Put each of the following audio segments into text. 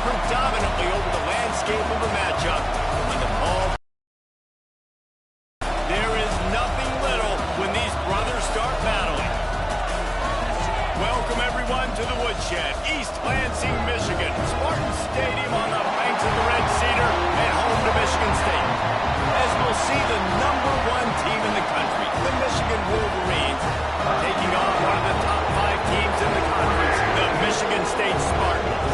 predominantly over the landscape of the matchup. When the ball... There is nothing little when these brothers start battling. Welcome, everyone, to the Woodshed, East Lansing, Michigan. Spartan Stadium on the banks of the Red Cedar and home to Michigan State. As we'll see the #1 team in the country, the Michigan Wolverines, taking on one of the top 5 teams in the conference, the Michigan State Spartans.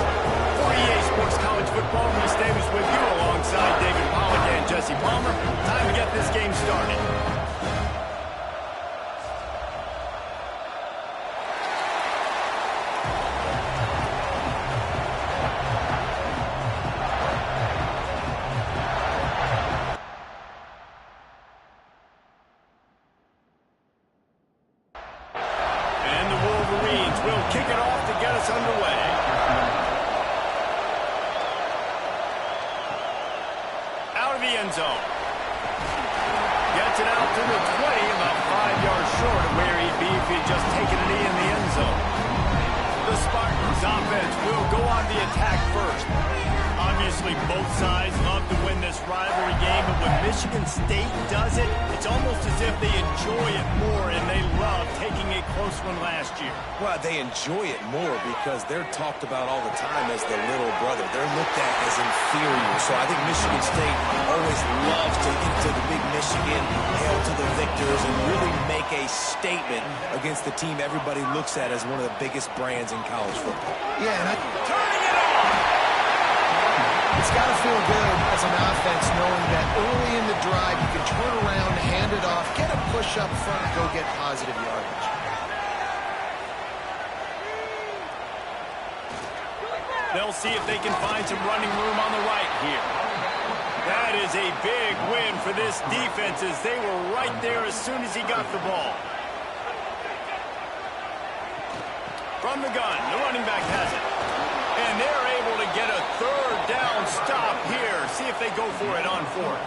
For EA Sports College Football, Reese Davis with you alongside David Pollack and Jesse Palmer. Time to get this game started. Kick it off to get us underway. Out of the end zone. Gets it out to the 20, about 5 yards short of where he'd be if he'd just taken a knee in the end zone. The Spartans offense will go on the attack first. Obviously, both sides love to win this rivalry game, but when Michigan State does it, it's almost as if they enjoy it more, and they love taking a close one last year. Well, they enjoy it more because they're talked about all the time as the little brother. They're looked at as inferior. So I think Michigan State always loves to get to the big Michigan, hail to the victors, and really make a statement against the team everybody looks at as one of the biggest brands in college football. Yeah, and turning it on! It's got to feel good as an offense knowing that early in the drive you can turn around, hand it off, get a push up front, and go get positive yardage. They'll see if they can find some running room on the right here. That is a big win for this defense as they were right there as soon as he got the ball. From the gun, the running back has it. And they're able to get a third down stop here. See if they go for it on 4th.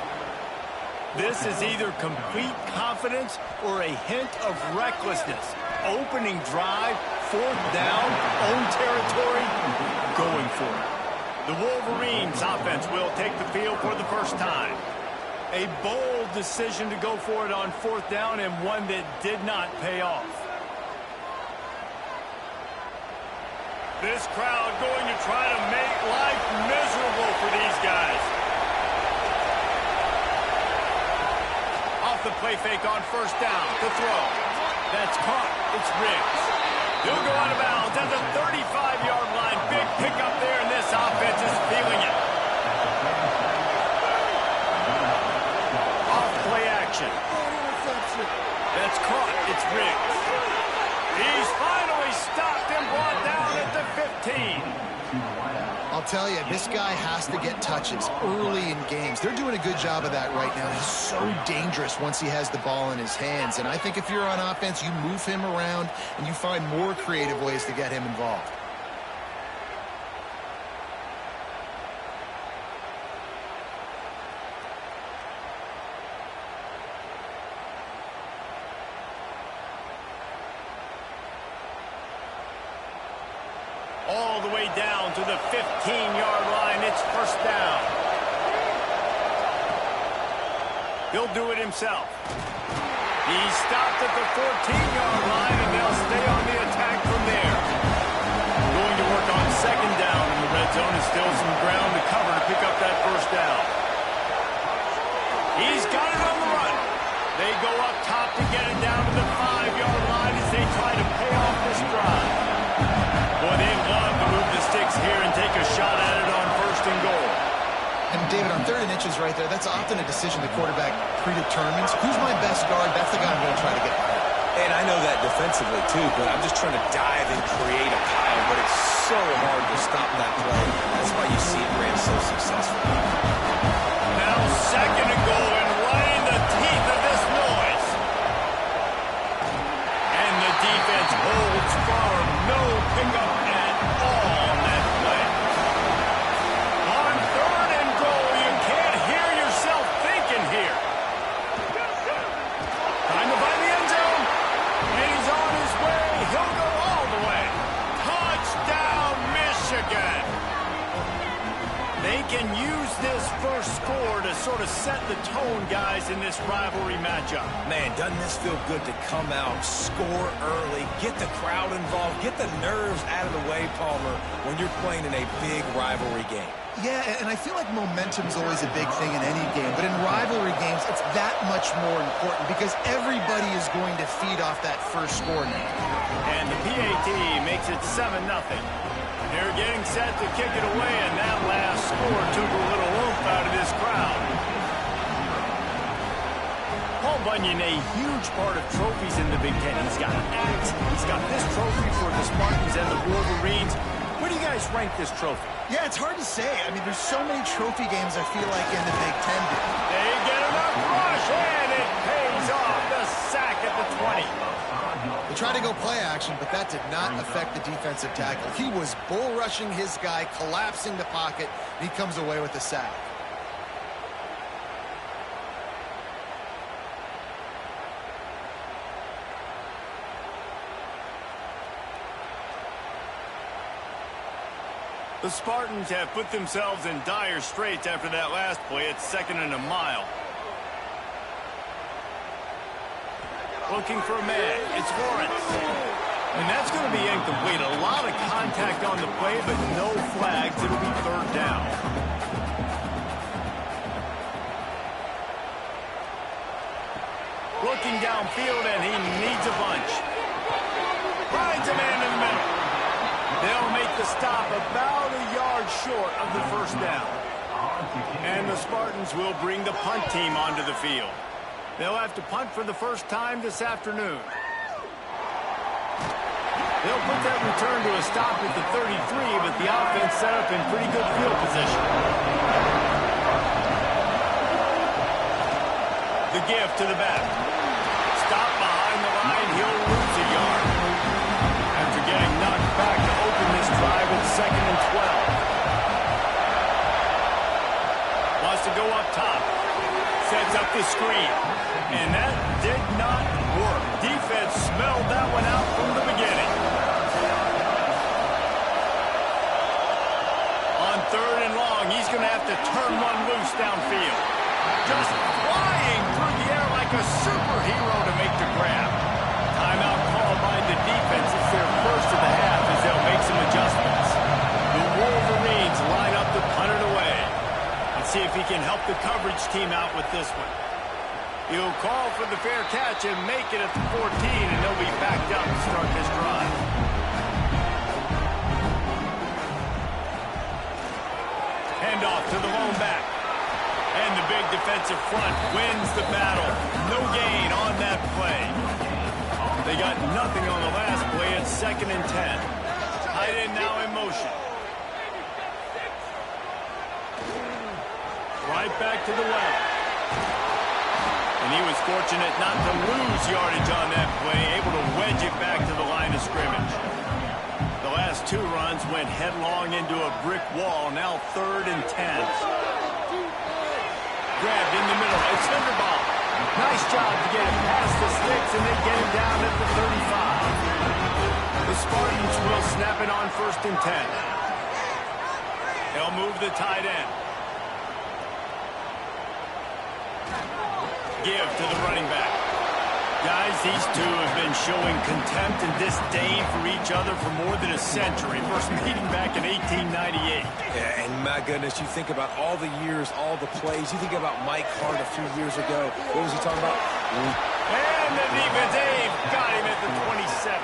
This is either complete confidence or a hint of recklessness. Opening drive, 4th down, own territory, going for it. The Wolverines offense will take the field for the first time. A bold decision to go for it on 4th down and one that did not pay off. This crowd going to try to make life miserable for these guys. Off the play fake on 1st down. The throw. That's caught. It's Riggs. He'll go out of bounds at the 35-yard line. Big pickup there, and this offense is feeling it. Off play action. That's caught. It's Riggs. He's finally stopped and brought down at the 15. I'll tell you, this guy has to get touches early in games. They're doing a good job of that right now. He's so dangerous once he has the ball in his hands. And I think if you're on offense, you move him around and you find more creative ways to get him involved. All the way down to the 15-yard line. It's 1st down. He'll do it himself. He's stopped at the 14-yard line, and they'll stay on the attack from there. Going to work on 2nd down in the red zone, and still some ground to cover to pick up that 1st down. He's got it on the run. They go up top to get it down to the 5-yard line as they try to pay off this drive. Boy, they love to move the sticks here and take a shot at it on 1st and goal. And David, on 3rd and inches right there, that's often a decision the quarterback predetermines. Who's my best guard? That's the guy I'm going to try to get behind. And I know that defensively, too, but I'm just trying to dive and create a pile, but it's so hard to stop that play. That's why you see it ran so successful. Now 2nd and goal, and right in the teeth of this noise. And the defense holds firm. No pickup at all on that play. On 3rd and goal, you can't hear yourself thinking here. Time to find the end zone. And he's on his way. He'll go all the way. Touchdown, Michigan. sort of set the tone, guys, in this rivalry matchup? Man, doesn't this feel good to come out, score early, get the crowd involved, get the nerves out of the way, Palmer, when you're playing in a big rivalry game? Yeah, and I feel like momentum's always a big thing in any game, but in rivalry games, it's that much more important because everybody is going to feed off that first score now. And the PAT makes it 7-0. They're getting set to kick it away, and that last score took a little oomph out of this crowd. Paul Bunyan, a huge part of trophies in the Big Ten. He's got an axe. He's got this trophy for the Spartans and the Wolverines. Where do you guys rank this trophy? Yeah, it's hard to say. I mean, there's so many trophy games I feel like in the Big Ten. They get enough rush, and it pays off. The sack at the 20. They tried to go play action, but that did not affect the defensive tackle. He was bull rushing his guy, collapsing the pocket, and he comes away with the sack. The Spartans have put themselves in dire straits after that last play. It's 2nd and a mile. Looking for a man. It's Lawrence. And that's going to be incomplete. A lot of contact on the play, but no flags. It'll be 3rd down. Looking downfield, and he needs a bunch. Finds a man in the middle. They'll make the stop about a yard short of the 1st down. And the Spartans will bring the punt team onto the field. They'll have to punt for the first time this afternoon. They'll put that return to a stop at the 33, but the offense set up in pretty good field position. The give to the back. Stop behind the line. He'll lose a yard. After getting knocked back to open this drive with 2nd and 12. Wants to go up top. Sets up the screen. And that did not work. Defense smelled that one out from the beginning. On 3rd and long, he's going to have to turn one loose downfield. Just flying through the air like a superhero to make the grab. Timeout called by the defense. It's their first of the half as they'll make some adjustments. The Wolverines line up to punt it away. Let's see if he can help the coverage team out with this one. He'll call for the fair catch and make it at the 14, and they'll be backed up to start this drive. Handoff to the lone back. And the big defensive front wins the battle. No gain on that play. They got nothing on the last play. It's 2nd and 10. Tight end now in motion. Right back to the well. And he was fortunate not to lose yardage on that play, able to wedge it back to the line of scrimmage. The last 2 runs went headlong into a brick wall, now 3rd and 10. Grabbed in the middle, it's Linderbaum. Nice job to get it past the sticks, and they get him down at the 35. The Spartans will snap it on 1st and 10. They'll move the tight end. Give to the running back. Guys, these two have been showing contempt and disdain for each other for more than a century. First meeting back in 1898. Yeah, and my goodness, you think about all the years, all the plays. You think about Mike Hart a few years ago. What was he talking about? And the defense, Abe got him at the 27.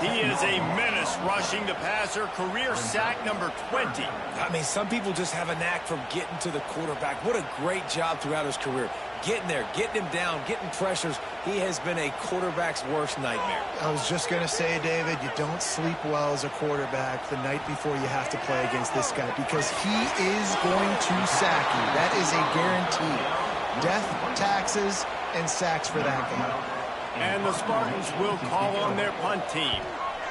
He is a menace rushing the passer. Career sack number 20. I mean, some people just have a knack for getting to the quarterback. What a great job throughout his career. Getting there, getting him down, getting pressures. He has been a quarterback's worst nightmare. I was just going to say, David, you don't sleep well as a quarterback the night before you have to play against this guy because he is going to sack you. That is a guarantee. Death, taxes, and sacks for that guy. And the Spartans will call on their punt team.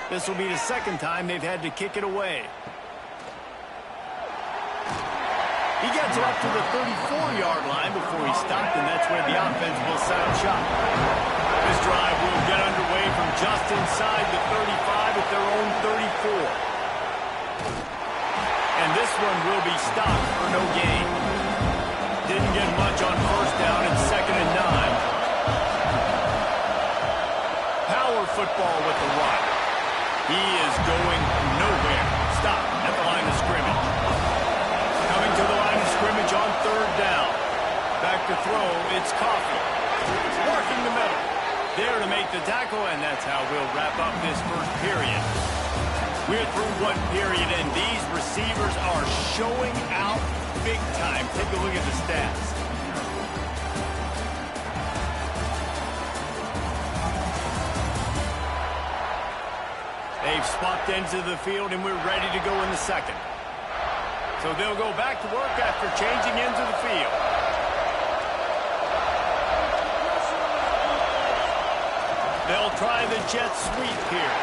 This will be the 2nd time they've had to kick it away. He gets it up to the 34-yard line before he stopped, and that's where the offense will set up shop. This drive will get underway from just inside the 35 at their own 34. And this one will be stopped for no gain. Didn't get much on first down and 2nd and 9. Power football with the run. He is going nowhere. Stop at the line of scrimmage. Coming to the line of scrimmage on 3rd down. Back to throw, it's Coffee. Working the middle. There to make the tackle, and that's how we'll wrap up this first period. We're through one period, and these receivers are showing out big time. Take a look at the stats. They've swapped ends of the field, and we're ready to go in the second. So they'll go back to work after changing ends of the field. They'll try the jet sweep here.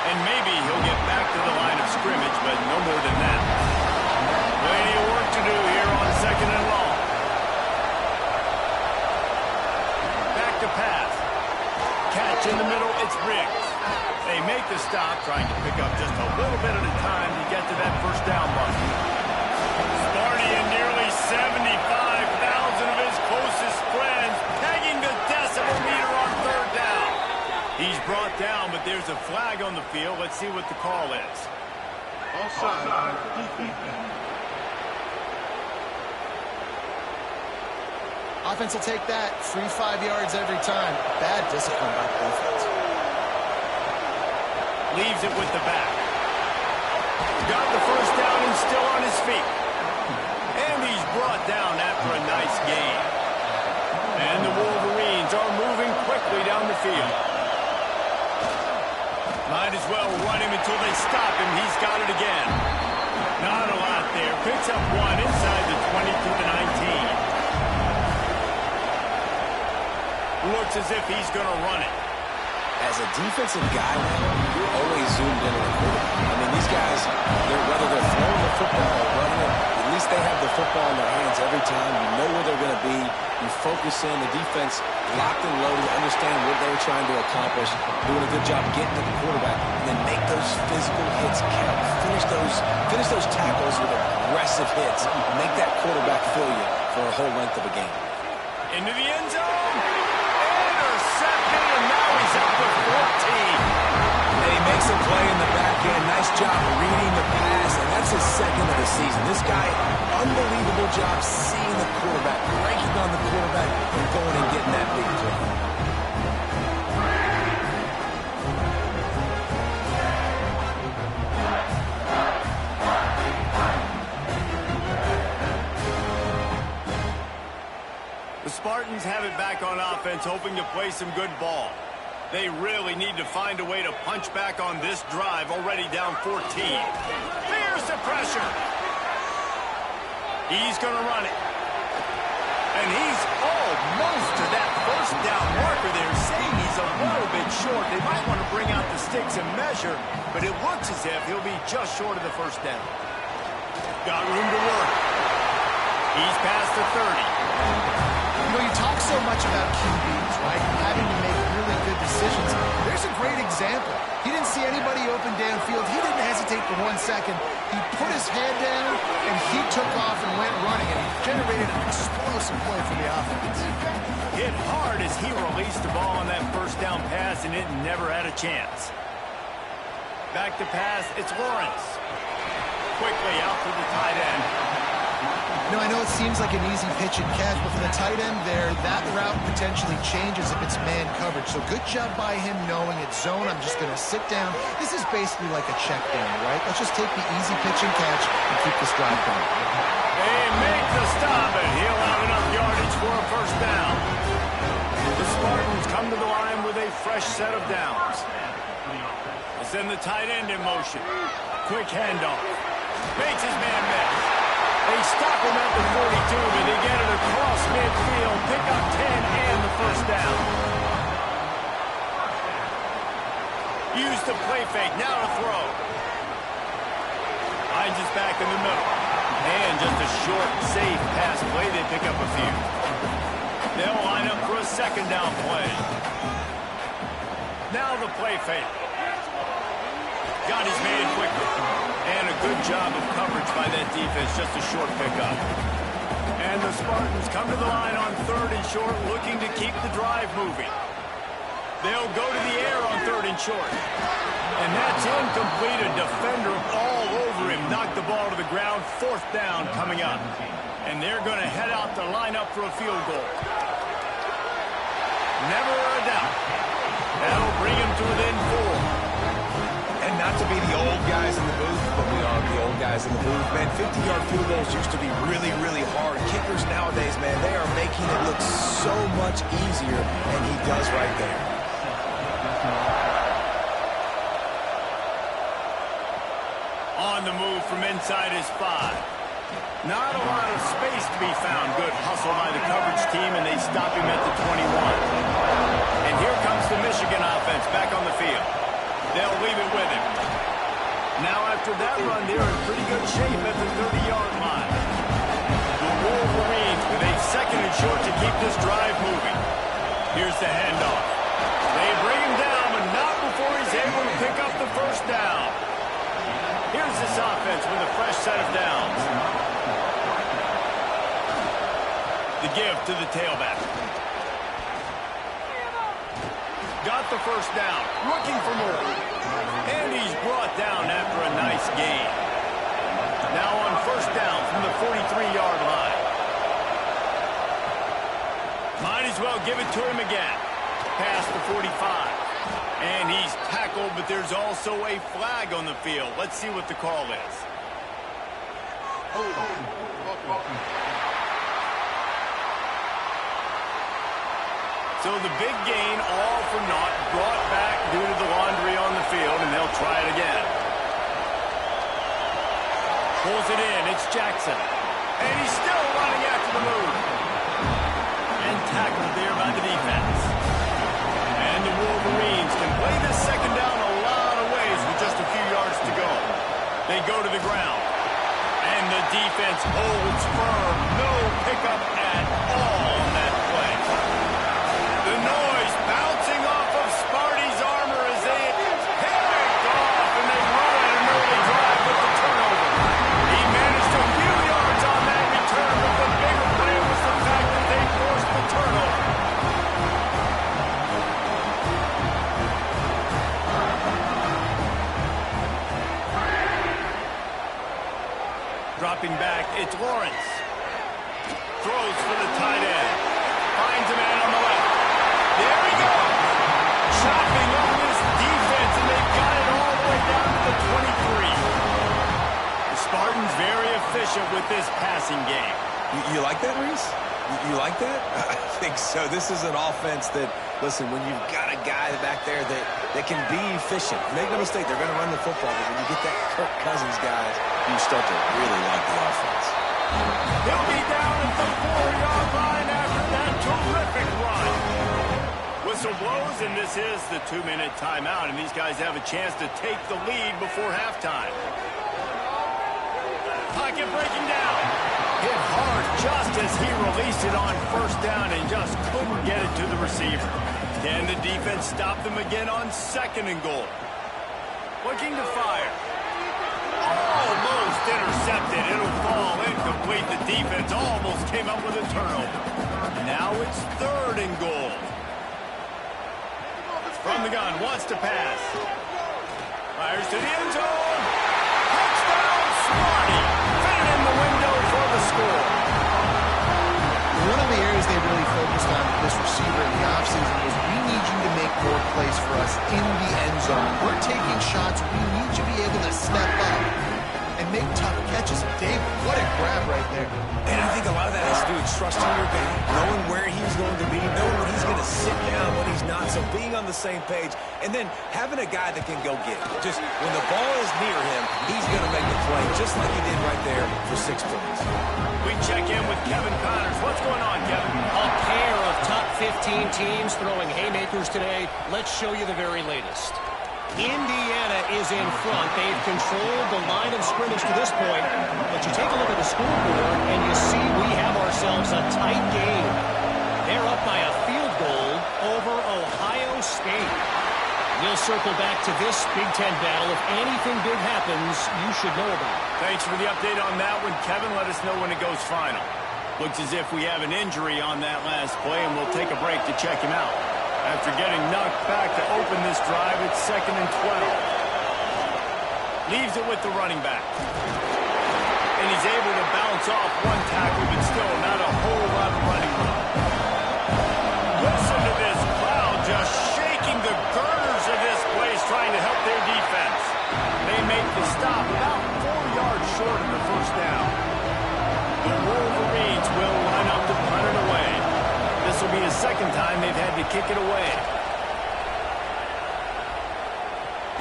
And maybe he'll get back to the line of scrimmage, but no more than that. Plenty of work to do here on 2nd and long. Back to pass. Catch in the middle, it's Riggs. They make the stop, trying to pick up just a little bit at a time to get to that first down mark. Sparty and nearly 75,000 of his closest friends pegging the decibel meter on 3rd down. He's brought down, but there's a flag on the field. Let's see what the call is. Offside. Offense will take that. Free 5 yards every time. Bad discipline by the defense. Leaves it with the back. Got the first down and still on his feet. And he's brought down after a nice gain. And the Wolverines are moving quickly down the field. Might as well run him until they stop him. He's got it again. Not a lot there. Picks up one inside the 20 to the 19. Looks as if he's going to run it. As a defensive guy, you're always zoomed in on the quarterback. I mean, these guys, whether they're throwing the football or running it, at least they have the football in their hands every time. You know where they're going to be. You focus in. The defense locked and loaded, understand what they were trying to accomplish, doing a good job getting to the quarterback, and then make those physical hits count. Finish those tackles with aggressive hits. Make that quarterback feel you for a whole length of a game. Into the end zone. Intercepted, and now he's up to 14. And he makes a play in the back end. Nice job reading the pass, and that's his 2nd of the season. This guy, unbelievable job seeing the quarterback, breaking on the quarterback, and going and getting that big play. The Spartans have it back on offense, hoping to play some good ball. They really need to find a way to punch back on this drive, already down 14. There's the pressure. He's going to run it. And he's almost to that first down marker there, saying he's a little bit short. They might want to bring out the sticks and measure, but it looks as if he'll be just short of the first down. Got room to work. He's past the 30. You know, you talk so much about QBs, right? Having to make really good decisions. There's a great example. He didn't see anybody open downfield. He didn't hesitate for 1 second. He put his head down, and he took off and went running, and he generated an explosive play for the offense. Hit hard as he released the ball on that first down pass, and it never had a chance. Back to pass, it's Lawrence. Quickly out to the tight end. You know, I know it seems like an easy pitch and catch, but for the tight end there, that route potentially changes if it's man coverage. So good job by him knowing it's zone. I'm just going to sit down. This is basically like a check down, right? Let's just take the easy pitch and catch and keep this drive going. They make the stop, and he'll have enough yardage for a first down. The Spartans come to the line with a fresh set of downs. They send the tight end in motion. Quick handoff. Makes his man miss. They stop him at the 42, but they get it across midfield. Pick up 10 and the first down. Use the play fake. Now to throw. Hines is back in the middle. And just a short, safe pass play. They pick up a few. They'll line up for a second down play. Now the play fake. Got his man quickly. And a good job of coverage by that defense. Just a short pickup. And the Spartans come to the line on 3rd and short, looking to keep the drive moving. They'll go to the air on 3rd and short. And that's incomplete. A defender all over him. Knocked the ball to the ground. 4th down coming up. And they're going to head out to line up for a field goal. Never a doubt. That'll bring him to within 4. And not to be the old guys in the booth, but we are the old guys in the booth, man. 50-yard field goals used to be really, really hard. Kickers nowadays, man, they are making it look so much easier, and he does right there. On the move from inside his 5. Not a lot of space to be found. Good hustle by the coverage team, and they stop him at the 21. And here comes the Michigan offense back on the field. They'll leave it with him. Now after that run, they're in pretty good shape at the 30-yard line. The Wolverines with a 2nd and short to keep this drive moving. Here's the handoff. They bring him down, but not before he's able to pick up the 1st down. Here's this offense with a fresh set of downs. The give to the tailback. Got the 1st down, looking for more. And he's brought down after a nice gain. Now on 1st down from the 43-yard line. Might as well give it to him again. Past the 45. And he's tackled, but there's also a flag on the field. Let's see what the call is. So the big gain, all for naught, brought back due to the laundry on the field, and they'll try it again. Pulls it in, it's Jackson. And he's still running after the move. And tackled there by the defense. And the Wolverines can play this 2nd down a lot of ways with just a few yards to go. They go to the ground. And the defense holds firm. No pickup at all on that play. The noise bouncing off of Sparty's armor as they picked off, and they run an early drive with the turnover. He managed a few yards on that return, but the bigger play was the fact that they forced the turnover. Dropping back, it's Lawrence. Throws for the tight end. Finds a man on the left. There he goes. Chopping up this defense, and they've got it all the way down to the 23. The Spartans very efficient with this passing game. You like that, Reese? You like that? I think so. This is an offense that, listen, when you've got a guy back there that can be efficient, make no mistake, they're going to run the football, but when you get that Kirk Cousins guys, you start to really like the offense. He'll be down at the 4-yard line after that terrific run. Whistle blows, and this is the 2-minute timeout, and these guys have a chance to take the lead before halftime. Pocket breaking down. Hit hard just as he released it on 1st down and just couldn't get it to the receiver. Can the defense stop them again on 2nd and goal? Looking to fire. Almost intercepted. It'll fall incomplete. The defense almost came up with a turnover. Now it's 3rd and goal. From the gun, wants to pass. Fires to the end zone. Touchdown, Sparty. Fitted in the window for the score. One of the areas they really focused on with this receiver in the offseason was we need you to make more plays for us in the end zone. We're taking shots. We need you to be able to step up and make tough catches. Dave, what a grab right there. And I think a lot of that has to do with trusting your guy, knowing where he's going to be, knowing when he's going to sit down, when he's not. So being on the same page, and then having a guy that can go get it. Just when the ball is near him, he's going to make the play, just like he did right there for 6 points. We check in with Kevin Connors. What's going on, Kevin? A pair of top 15 teams throwing haymakers today. Let's show you the very latest. Indiana is in front. They've controlled the line of scrimmage to this point. But you take a look at the scoreboard, and you see we have ourselves a tight game. They're up by a field goal over Ohio State. We'll circle back to this Big Ten battle. If anything big happens, you should know about it. Thanks for the update on that one, Kevin. Let us know when it goes final. Looks as if we have an injury on that last play, and we'll take a break to check him out. After getting knocked back to open this drive, it's 2nd and 12. Leaves it with the running back. And he's able to bounce off one tackle, but still not a whole lot of running room. Listen to this crowd just shaking the girders of this place, trying to help their defense. They make the stop about 4 yards short of the first down. The Wolverines will line up to punt it away. This will be the second time they've had to kick it away.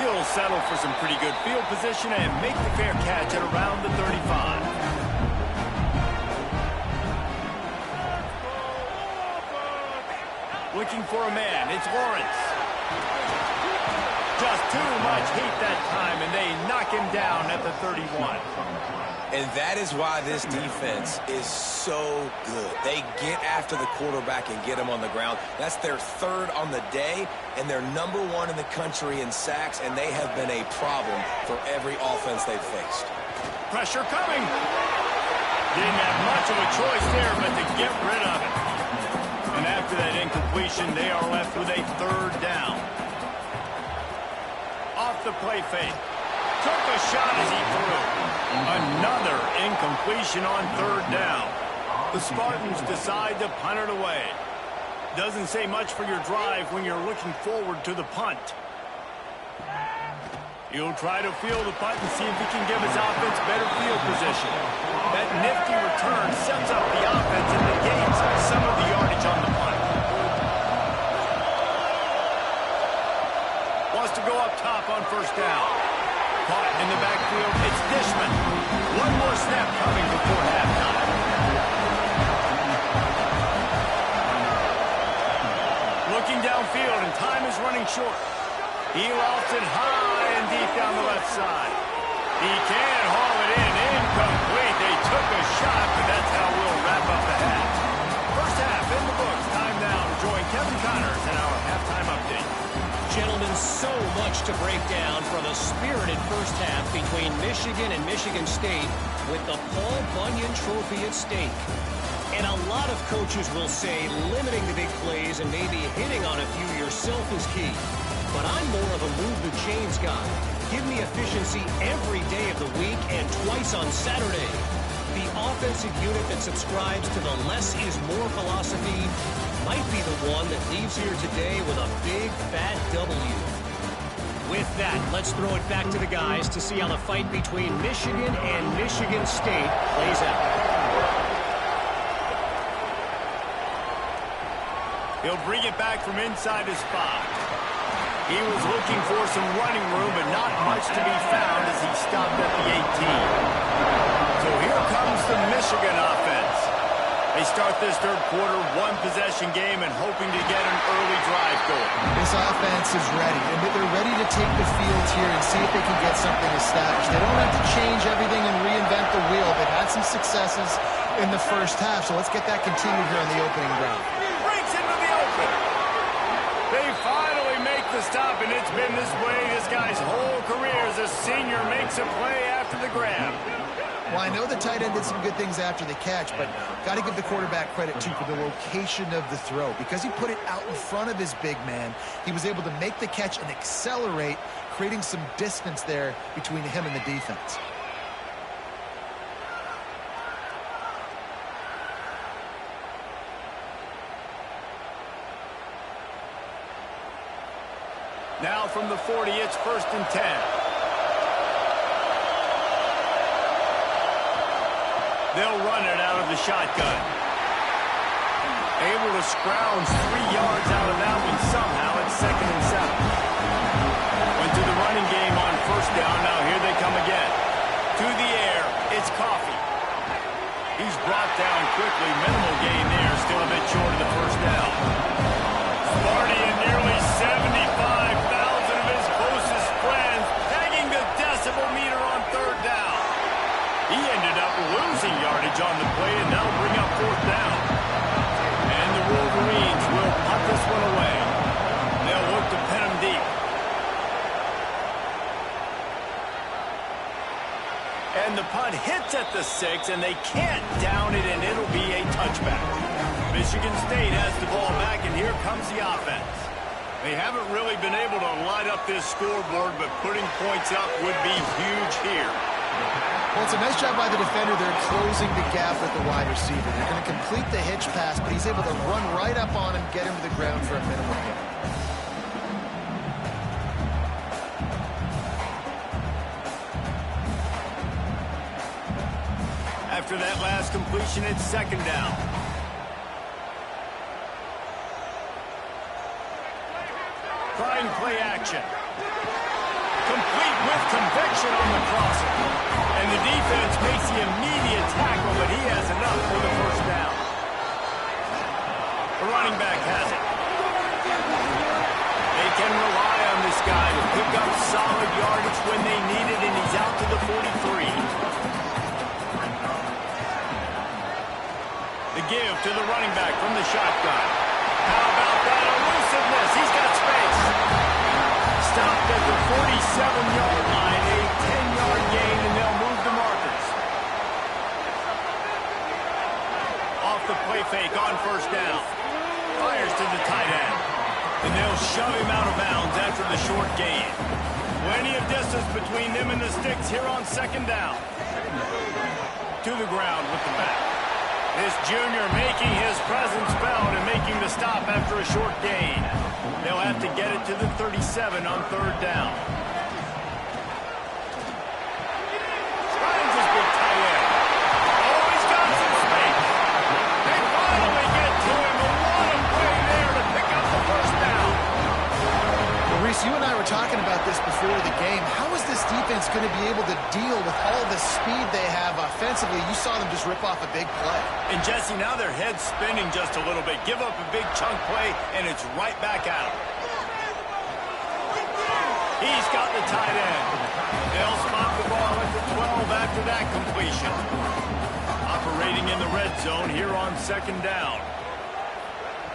He'll settle for some pretty good field position and make the fair catch at around the 35. Looking for a man. It's Lawrence. Just too much heat that time, and they knock him down at the 31. And that is why this defense is so good. They get after the quarterback and get him on the ground. That's their 3rd on the day, and they're number 1 in the country in sacks, and they have been a problem for every offense they've faced. Pressure coming. Didn't have much of a choice there, but to get rid of it. And after that incompletion, they are left with a 3rd down. Off the play fake. Took a shot as he threw. Another incompletion on 3rd down. The Spartans decide to punt it away. Doesn't say much for your drive when you're looking forward to the punt. He'll try to field the punt and see if he can give his offense better field position. That nifty return sets up the offense and negates some of the yardage on the punt. Wants to go up top on 1st down. Caught in the backfield, it's Dishman. One more snap coming before halftime. Looking downfield, and time is running short. He lofts it high and deep down the left side. He can haul it in, incomplete. They took a shot, but that's how we'll wrap up the half. First half in the books. Time now to join Kevin Connors in our halftime update. Gentlemen, so much to break down from a spirited first half between Michigan and Michigan State with the Paul Bunyan Trophy at stake. And a lot of coaches will say limiting the big plays and maybe hitting on a few yourself is key. But I'm more of a move the chains guy. Give me efficiency every day of the week and twice on Saturday. The offensive unit that subscribes to the less is more philosophy might be the one that leaves here today with a big, fat W. With that, let's throw it back to the guys to see how the fight between Michigan and Michigan State plays out. He'll bring it back from inside his spot. He was looking for some running room, but not much to be found as he stopped at the 18. So here comes the Michigan offense. They start this 3rd quarter, 1-possession game, and hoping to get an early drive going. This offense is ready, and they're ready to take the field here and see if they can get something established. They don't have to change everything and reinvent the wheel. They've had some successes in the first half, so let's get that continued here on the opening drive. Breaks into the open. They finally make the stop, and it's been this way this guy's whole career as a senior makes a play after the grab. Well, I know the tight end did some good things after the catch, but got to give the quarterback credit, too, for the location of the throw. Because he put it out in front of his big man, he was able to make the catch and accelerate, creating some distance there between him and the defense. Now from the 40, it's 1st and 10. They'll run it out of the shotgun. Able to scrounge 3 yards out of that one somehow. It's 2nd and 7. Went to the running game on 1st down. Now here they come again. To the air, it's Coffee. He's brought down quickly. Minimal gain there. Still a bit short of the 1st down. Sparty and nearly 75,000 of his closest friends pegging the decibel meter on 3rd down. He ended up losing yardage on the play, and that'll bring up 4th down. And the Wolverines will punt this one away. They'll look to pin him deep. And the punt hits at the 6, and they can't down it, and it'll be a touchback. Michigan State has the ball back, and here comes the offense. They haven't really been able to light up this scoreboard, but putting points up would be huge here. Well, it's a nice job by the defender. They're closing the gap with the wide receiver. They're going to complete the hitch pass, but he's able to run right up on him, get him to the ground for a minimal hit. After that last completion, it's second down. Trying play action. Complete with conviction on the crosser. And the defense makes the immediate tackle, but he has enough for the first down. The running back has it. They can rely on this guy to pick up solid yardage when they need it, and he's out to the 43. The give to the running back from the shotgun. How about that elusiveness? He's got space. Stopped at the 47-yard line, a 10-yard gain, and they'll move the markers. Off the play fake on first down. Fires to the tight end. And they'll shove him out of bounds after the short gain. Plenty of distance between them and the sticks here on second down. To the ground with the back. This junior making his presence felt and making the stop after a short gain. They'll have to get it to the 37 on third down. Finds his big tight end. Oh, he's got some space. They finally get to him. A lot of play there to pick up the first down. Well, Reese, you and I were talking about this before the game. How is this defense going to be able to deal with all the speed they have offensively? You saw them just rip off a big play. And Jesse, now their head's spinning just a little bit. Give up a big chunk play, and it's right back at him. He's got the tight end. They'll spot the ball at the 12 after that completion. Operating in the red zone here on second down.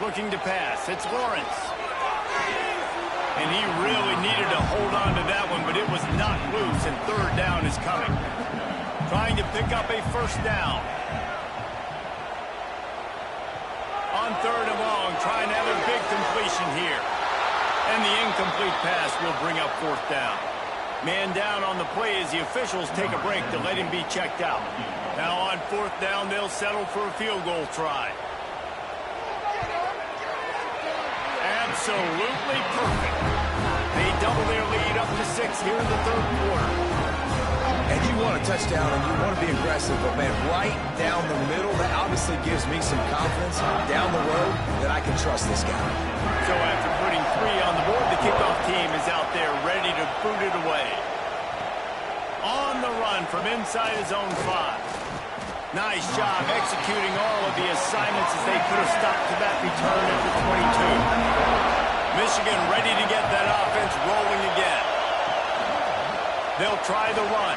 Looking to pass. It's Lawrence. And he really needed to hold on to that one, but it was knocked loose, and third down is coming. Trying to pick up a first down. On third and long, trying another big completion here. And the incomplete pass will bring up fourth down. Man down on the play as the officials take a break to let him be checked out. Now on fourth down, they'll settle for a field goal try. Absolutely perfect. They double their lead up to 6 here in the third quarter. And you want a touchdown and you want to be aggressive, but man, right down the middle, that obviously gives me some confidence down the road that I can trust this guy. So after putting 3 on the board, the kickoff team is out there ready to boot it away. On the run from inside his own 5. Nice job executing all of the assignments as they put a stop to that return at the 22. Michigan ready to get that offense rolling again. They'll try the run.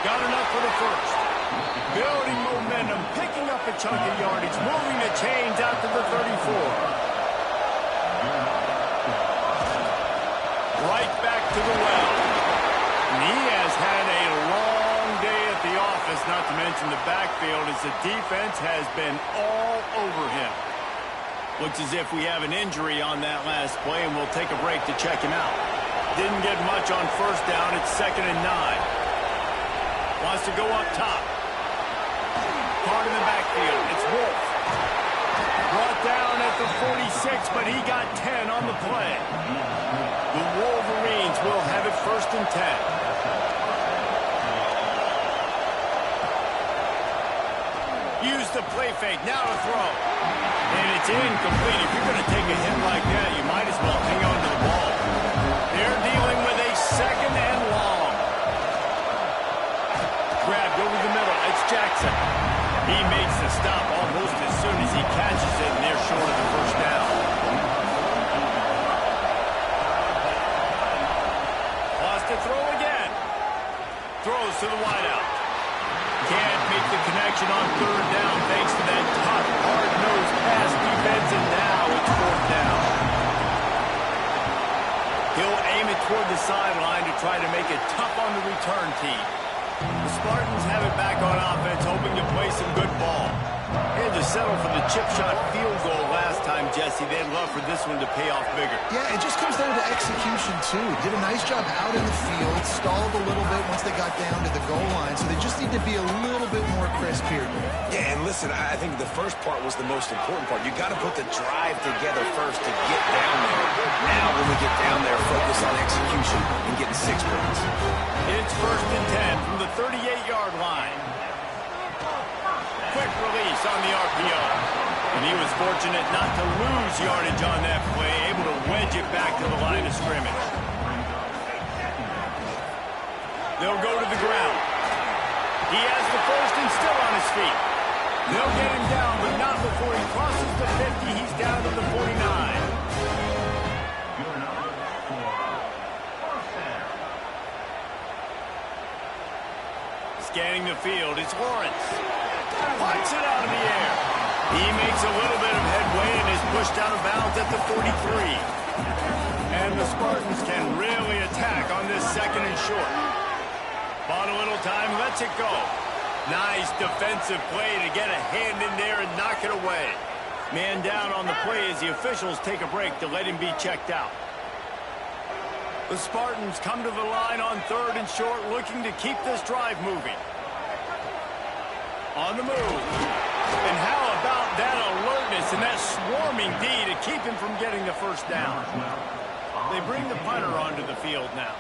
Got enough for the first. Building momentum, picking up a chunk of yardage, moving the chains out to the 34. Right back to the well. And he has had a long day at the office, not to mention the backfield, as the defense has been all over him. Looks as if we have an injury on that last play, and we'll take a break to check him out. Didn't get much on first down. It's 2nd and 9. Wants to go up top. Part in the backfield. It's Wolf. Brought down at the 46, but he got 10 on the play. The Wolverines will have it 1st and 10. Use the play fake. Now to throw. And it's incomplete. If you're going to take a hit like that, you might as well hang on to the ball. They're dealing with a 2nd and long. Grabbed over the middle. It's Jackson. He makes the stop almost as soon as he catches it, and they're short of the first down. Wants to throw again. Throws to the wideout. Can't make the connection on third down thanks to that tough, hard-nosed pass defense, and now it's fourth down. He'll aim it toward the sideline to try to make it tough on the return team. The Spartans have it back on offense, hoping to play some good ball. Had to settle for the chip shot field goal last time, Jesse. They'd love for this one to pay off bigger. Yeah, it just comes down to execution, too. Did a nice job out in the field, stalled a little bit once they got down to the goal line, so they just need to be a little bit more crisp here. Yeah, and listen, I think the first part was the most important part. You got to put the drive together first to get down there. Now, when we get down there, focus on execution and getting 6 points. It's 1st and 10 from the 38-yard line. Quick release on the RPO. And he was fortunate not to lose yardage on that play, able to wedge it back to the line of scrimmage. They'll go to the ground. He has the first and still on his feet. They'll get him down, but not before he crosses the 50. He's down to the 49. Scanning the field, it's Lawrence. Punts it out of the air. He makes a little bit of headway and is pushed out of bounds at the 43. And the Spartans can really attack on this 2nd and short. Bought a little time, lets it go. Nice defensive play to get a hand in there and knock it away. Man down on the play as the officials take a break to let him be checked out. The Spartans come to the line on 3rd and short, looking to keep this drive moving. On the move. And how about that alertness and that swarming D to keep him from getting the first down? They bring the punter onto the field now.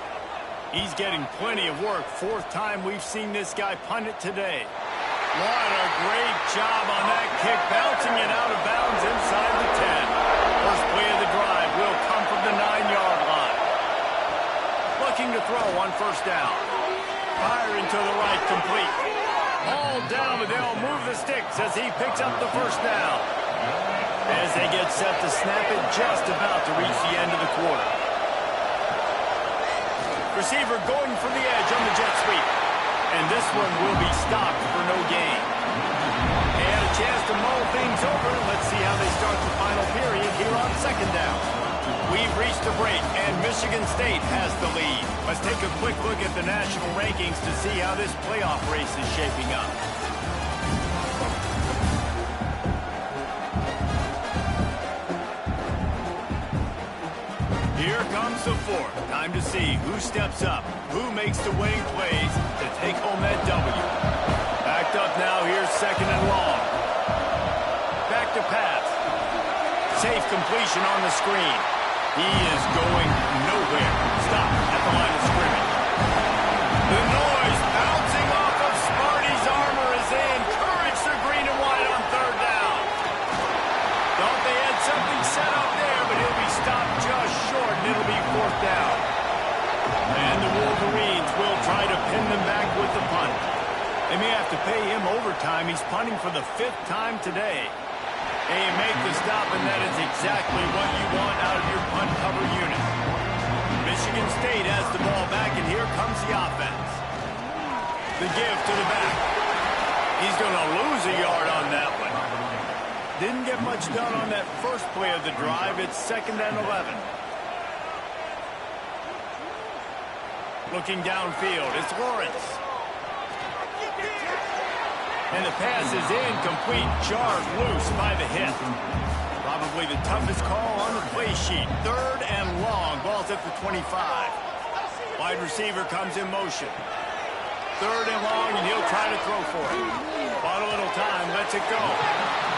He's getting plenty of work. 4th time we've seen this guy punt it today. What a great job on that kick, bouncing it out of bounds inside the 10. First play of the drive will come from the 9-yard line. Looking to throw on 1st down. Firing to the right, complete. All down, but they'll move the sticks as he picks up the 1st down. As they get set to snap it, just about to reach the end of the quarter. Receiver going for the edge on the jet sweep. And this one will be stopped for no gain. And a chance to mull things over. Let's see how they start the final period here on 2nd down. We've reached a break, and Michigan State has the lead. Let's take a quick look at the national rankings to see how this playoff race is shaping up. Here comes the 4th. Time to see who steps up, who makes the winning plays to take home that W. Backed up now, here's 2nd and long. Back to pass. Safe completion on the screen. He is going nowhere. Stop at the line of scrimmage. The noise bouncing off of Sparty's armor as they encourage the green and white on 3rd down. Thought they had something set up there, but he'll be stopped just short, and it'll be 4th down. And the Wolverines will try to pin them back with the punt. They may have to pay him overtime. He's punting for the 5th time today. And you make the stop, and that is exactly what you want out of your punt cover unit. Michigan State has the ball back, and here comes the offense. The give to the back. He's going to lose a yard on that one. Didn't get much done on that first play of the drive. It's 2nd and 11. Looking downfield, it's Lawrence. And the pass is incomplete, jarred loose by the hit. Probably the toughest call on the play sheet. 3rd and long, ball's at the 25. Wide receiver comes in motion. 3rd and long, and he'll try to throw for it. Bought a little time, lets it go.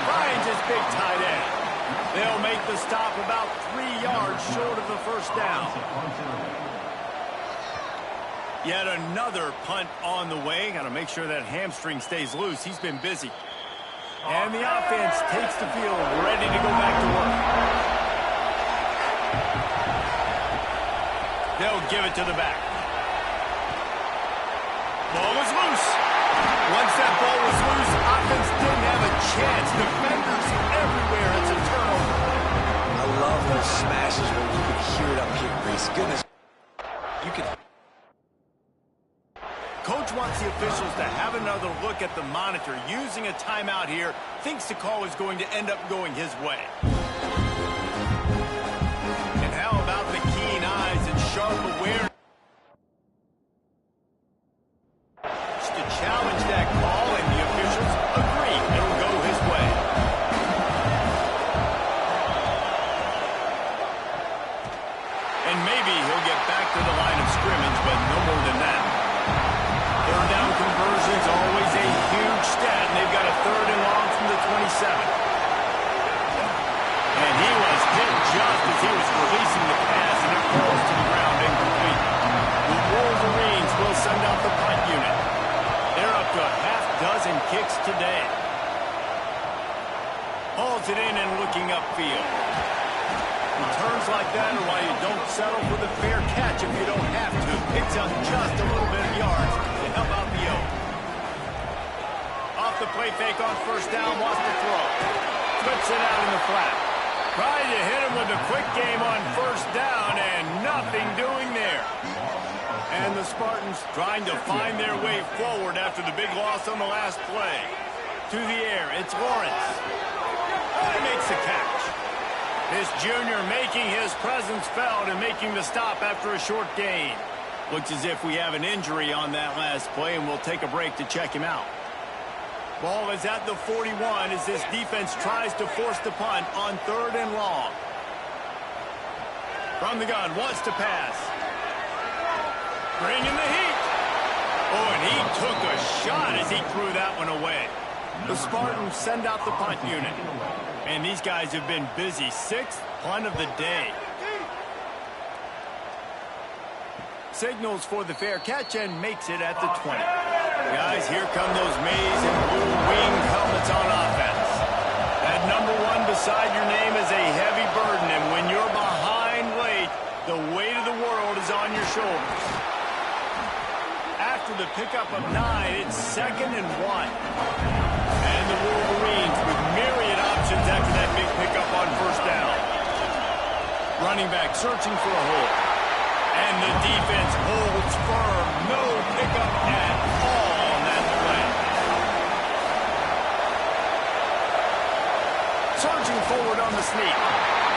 Finds his big tight end. They'll make the stop about 3 yards short of the 1st down. Yet another punt on the way. Got to make sure that hamstring stays loose. He's been busy. And the offense takes the field, ready to go back to work. They'll give it to the back. Ball was loose. Once that ball was loose, offense didn't have a chance. Defenders everywhere. It's a turnover. I love those smashes when you can hear it up here, Reese. Goodness. You can... Coach wants the officials to have another look at the monitor. Using a timeout here, thinks the call is going to end up going his way. And how about the keen eyes and sharp awareness? dozen kicks today. Hauls it in and looking upfield. Returns like that are why you don't settle for the fair catch if you don't have to. Picks up just a little bit of yards to help out the Oak. Off the play fake on first down, wants to throw. Flips it out in the flat. Trying to hit him with a quick game on first down and nothing doing there. And the Spartans trying to find their way forward after the big loss on the last play. To the air, it's Lawrence. And he makes the catch. This junior making his presence felt and making the stop after a short gain. Looks as if we have an injury on that last play, and we'll take a break to check him out. Ball is at the 41 as this defense tries to force the punt on 3rd and long. From the gun, wants to pass. Bringing the heat. Oh, and he took a shot as he threw that one away. The Spartans send out the punt unit. And these guys have been busy. 6th punt of the day. Signals for the fair catch and makes it at the 20. Guys, here come those maize and blue winged helmets on offense. That number 1 beside your name is a heavy burden, and when you're behind late, the weight of the world is on your shoulders. After the pickup of 9, it's 2nd and 1. And the Wolverines with myriad options after that big pickup on first down. Running back searching for a hole. And the defense holds firm. No pickup at all on that play. Surging forward on the sneak.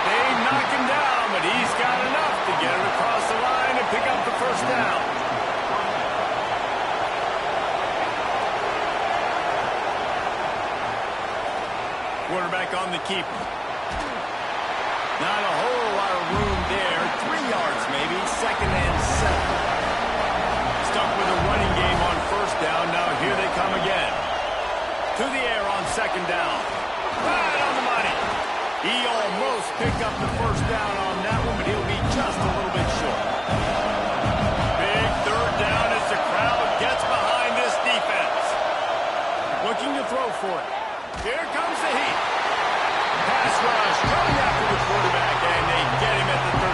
They knock him down, but he's got enough to get it across the line and pick up the first down. Quarterback on the keeper. Not a whole lot of room there. 3 yards maybe. 2nd and 7. Stuck with a running game on first down. Now here they come again. To the air on 2nd down. Right on the money. He almost picked up the first down on that one, but he'll be just a little bit short. Big 3rd down as the crowd gets behind this defense. Looking to throw for it. Here comes the heat. Pass rush coming after the quarterback, and they get him at the 32.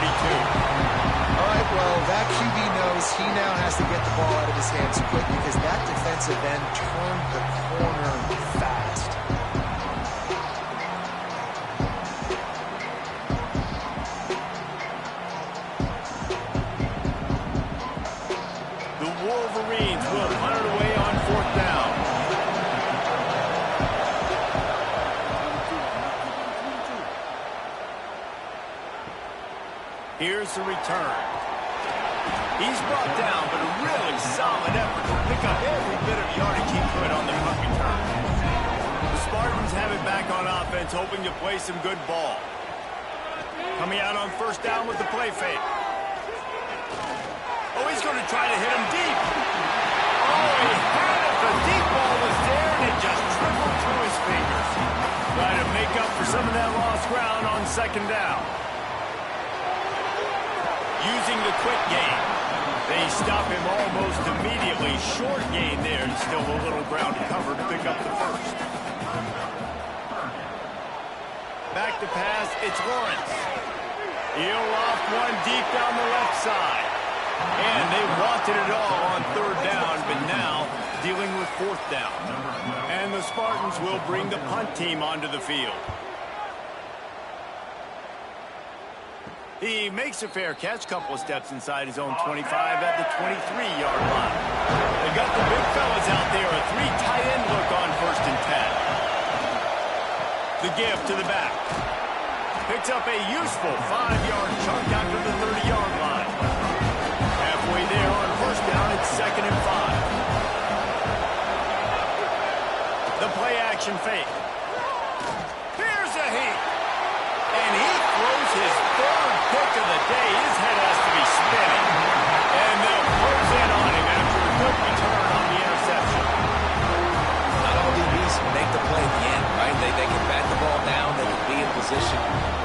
All right, well, that QB knows he now has to get the ball out of his hands quick because that defensive end turned the corner fast. The Wolverines will punt it away on 4th down. Here's the return. He's brought down, but a really solid effort to pick up every bit of yardage he could on the punt return. The Spartans have it back on offense, hoping to play some good ball. Coming out on first down with the play fake. Oh, he's going to try to hit him deep. Oh, he had it. The deep ball was there, and it just trickled through his fingers. Trying to make up for some of that lost ground on 2nd down. Using the quick game. They stop him almost immediately. Short gain there, and still a little ground to cover to pick up the first. Back to pass, it's Lawrence. He'll loft one deep down the left side. And they wanted it all on 3rd down, but now dealing with 4th down. And the Spartans will bring the punt team onto the field. He makes a fair catch, couple of steps inside his own 25 at the 23-yard line. They got the big fellas out there, a 3 tight end look on 1st and 10. The give to the back. Picks up a useful 5-yard chunk after the 30-yard line. Halfway there on first down, it's 2nd and 5. The play action fake. Here's a heat. And he throws his 3rd pick of the day. His head has to be spinning. And they'll close in on him after a good return on the interception. Not all DBs make the play at the end, right? They can bat the ball down, they can be in position.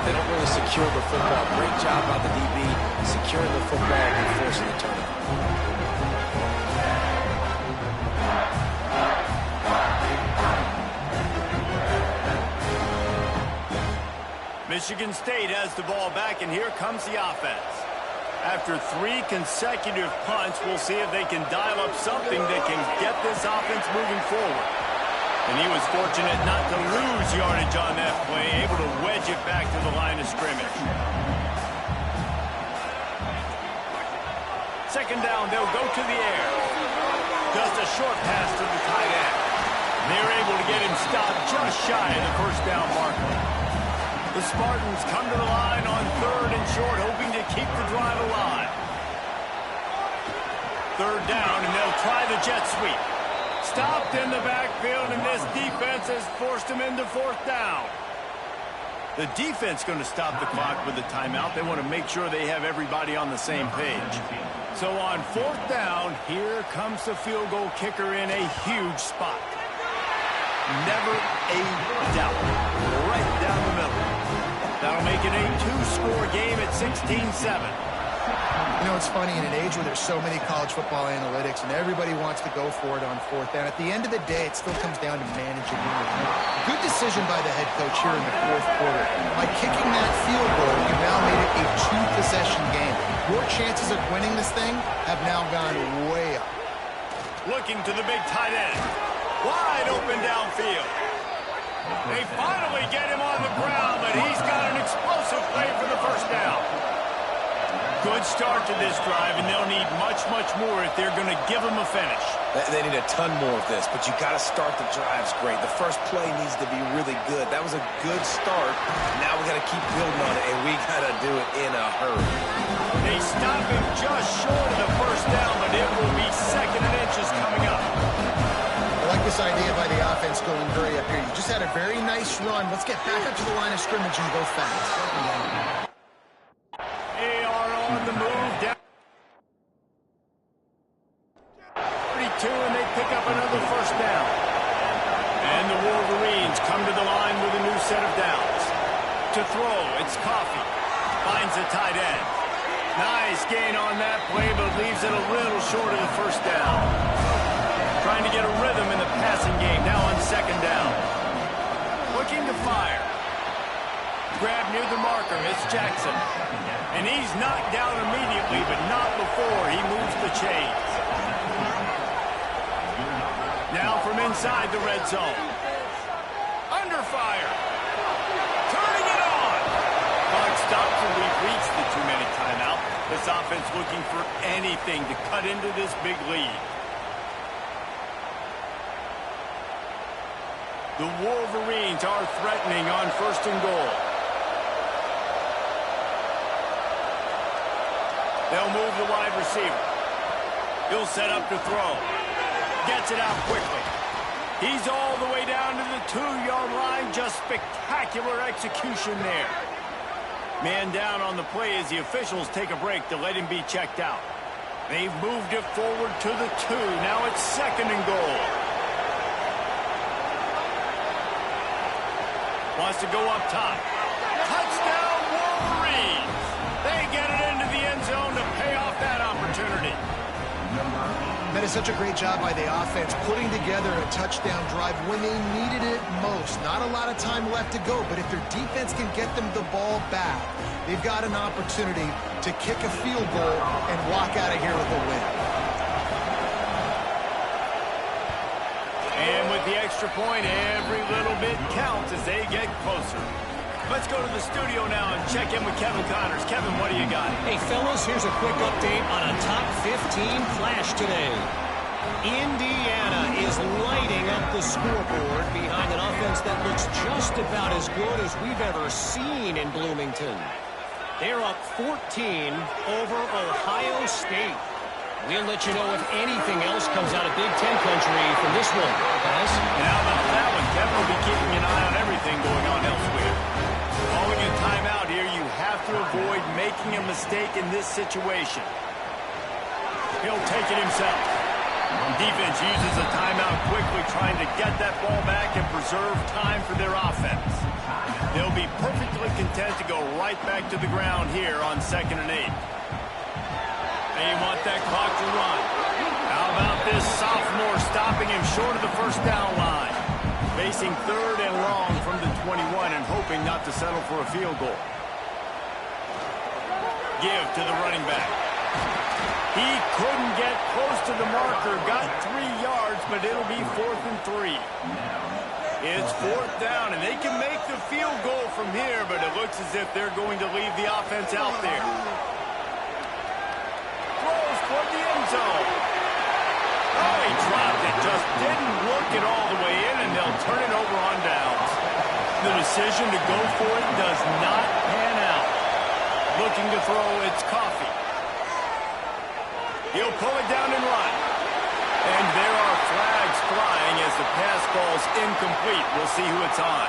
They don't really secure the football. Great job by the DB securing the football and forcing the turnover. Michigan State has the ball back, and here comes the offense. After 3 consecutive punts, we'll see if they can dial up something that can get this offense moving forward. And he was fortunate not to lose yardage on that play, able to wedge it back to the line of scrimmage. Second down, they'll go to the air. Just a short pass to the tight end. They're able to get him stopped just shy of the first down marker. The Spartans come to the line on 3rd and short, hoping to keep the drive alive. 3rd down, and they'll try the jet sweep. Stopped in the backfield, and this defense has forced him into 4th down. The defense going to stop the clock with a timeout. They want to make sure they have everybody on the same page. So on 4th down, here comes the field goal kicker in a huge spot. Never a doubt. Right down the middle. That'll make it a 2-score game at 16-7. You know, it's funny, in an age where there's so many college football analytics and everybody wants to go for it on 4th down, at the end of the day, it still comes down to managing your game. Good decision by the head coach here in the 4th quarter. By kicking that field goal, you've now made it a 2-possession game. Your chances of winning this thing have now gone way up. Looking to the big tight end. Wide open downfield. They finally get him on the ground, but he's got an explosive play for the first down. Good start to this drive, and they'll need much, much more if they're going to give him a finish. They need a ton more of this, but you got to start the drives great. The first play needs to be really good. That was a good start. Now we got to keep building on it, and we got to do it in a hurry. They stop him just short of the first down, but it will be 2nd and inches coming up. I like this idea by the offense going hurry up here. You just had a very nice run. Let's get back up to the line of scrimmage and go fast. They are on the move down. 32, and they pick up another first down. And the Wolverines come to the line with a new set of downs. To throw, it's Coffee. Finds a tight end. Nice gain on that play, but leaves it a little short of the first down. Trying to get a rhythm in the passing game, now on 2nd down. Looking to fire. Grab near the marker, it's Jackson. And he's knocked down immediately, but not before he moves the chains. Now from inside the red zone. Under fire. Turning it on. Clock stops, and we've reached the 2-minute timeout. This offense looking for anything to cut into this big lead. The Wolverines are threatening on 1st and goal. They'll move the wide receiver. He'll set up to throw. Gets it out quickly. He's all the way down to the 2-yard line. Just spectacular execution there. Man down on the play as the officials take a break to let him be checked out. They've moved it forward to the 2. Now it's 2nd and goal. Wants to go up top. Touchdown, Wolverines! They get it into the end zone to pay off that opportunity. That is such a great job by the offense, putting together a touchdown drive when they needed it most. Not a lot of time left to go, but if their defense can get them the ball back, they've got an opportunity to kick a field goal and walk out of here with a win. And with the extra point, every little bit counts as they get closer. Let's go to the studio now and check in with Kevin Connors. Kevin, what do you got? Hey, fellas, here's a quick update on a top 15 flash today. Indiana is lighting up the scoreboard behind an offense that looks just about as good as we've ever seen in Bloomington. They're up 14 over Ohio State. We'll let you know if anything else comes out of Big Ten country from this one, guys. And how about that one? Kevin will be keeping an eye on everything going on elsewhere. Calling a timeout here, you have to avoid making a mistake in this situation. He'll take it himself. Defense uses a timeout quickly, trying to get that ball back and preserve time for their offense. They'll be perfectly content to go right back to the ground here on 2nd and 8. They want that clock to run. How about this sophomore stopping him short of the first down line? Facing third and long from the 21 and hoping not to settle for a field goal. Give to the running back. He couldn't get close to the marker. Got 3 yards, but it'll be 4th and 3. It's 4th down, and they can make the field goal from here, but it looks as if they're going to leave the offense out there. Throws toward the end zone. Oh, he dropped it. Just didn't look it all the way in, and they'll turn it over on downs. The decision to go for it does not pan out. Looking to throw, it's Coffee. He'll pull it down and run. And there are flags flying as the pass ball's incomplete. We'll see who it's on.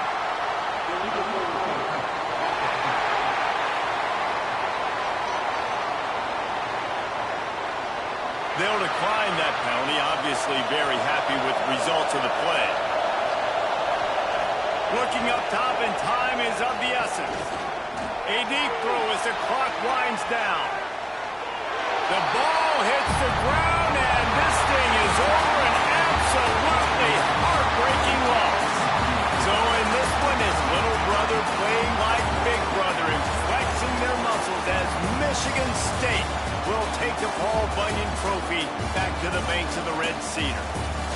They'll decline that penalty, obviously very happy with the results of the play. Looking up top, and time is of the essence. A deep throw as the clock winds down. The ball hits the ground, and this thing is over, an absolutely heartbreaking loss. So in this one, his little brother playing like big brother and flexing their muscles as Michigan State will take the Paul Bunyan Trophy back to the banks of the Red Cedar.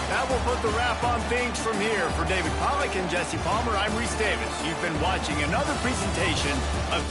That will put the wrap on things from here. For David Pollack and Jesse Palmer, I'm Reese Davis. You've been watching another presentation of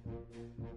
it.